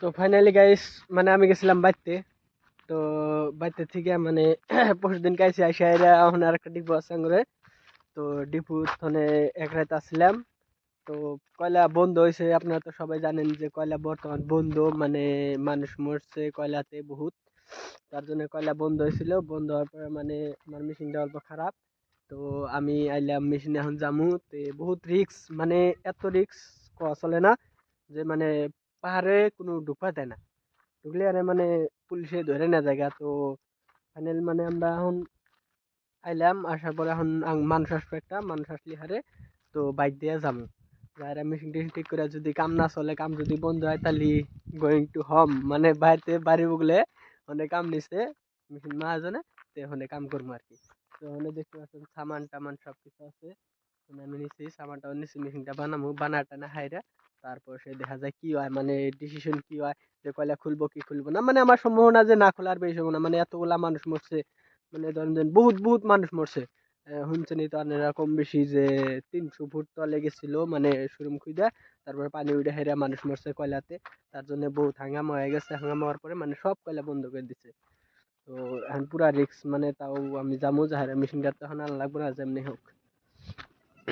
তো finally guys, মানে আমি গেছিলাম বাইতে। তো বাইতে থেকে মানে পরশুদিন গাইছি আইসা এরা এখন আর একটা ডিপো আছে আঙ্গুরে। তো ডিপু থনে এক রাত আসলাম। তো কয়লা বন্ধ হয়েছে, আপনারা তো সবাই জানেন যে কয়লা বর্তমান বন্ধ, মানে মানুষ মরছে কয়লাতে বহুত। তার জন্য কয়লা বন্ধ হয়েছিল, বন্ধ হওয়ার পরে মানে আমার মেশিনটা অল্প খারাপ। তো আমি আইলাম মেশিনে এখন জামু, তে বহুত রিক্স, মানে এত রিক্স কওয়া চলে না। যে মানে পাহাড়ে কোনো ঢুকবা দেয় না, ঢুকলে আরে মানে পুলিশে ধরে না জায়গা। তো ফাইনাল মানে আমরা এখন আইলাম, আসার পরে এখন মানুষ আসবে, একটা মানুষ আসলে হারে তো বাইক দিয়ে যাবো। যারা মেশিন টেশিন ঠিক করে যদি কাম না চলে, কাম যদি বন্ধ হয়, তাহলে গোয়িং টু হোম, মানে বাড়িতে বাড়ি বগলে অনেক কাম নিছে মেশিন মহাজনে, তো ওখানে কাম করবো আর কি। তো ওখানে দেখতে পাচ্ছেন সামান টামান সবকিছু আছে। মানে আমি নিছি সামানটাও নিছি, মেশিনটা বানাবো, বানা টানা হাইরা তারপর সে দেখা যায় কি হয়, মানে ডিসিশন কি হয়, যে কয়লা খুলবো কি খুলবো না। মানে আমার সম্ভাবনা যে না খোলার বেশি সম্ভাবনা, মানে এতগুলা মানুষ মরছে, মানে ধরেন যে বহুত বহুত মানুষ মরছে। শুনছেনই তো আপনারা কম বেশি যে 300 ফুট তলে গেছিল, মানে শোরুম খুঁজা, তারপরে পানি উঠে হেরা মানুষ মরছে কয়লাতে। তার জন্য বহুত হাঙ্গামা হয়ে গেছে, হাঙ্গামা হওয়ার পরে মানে সব কয়লা বন্ধ করে দিছে। তো এখন পুরা রিক্স, মানে তাও আমি যাবো, যাহারা মেশিনটা তো এখন আর লাগবে না যেমনি হোক।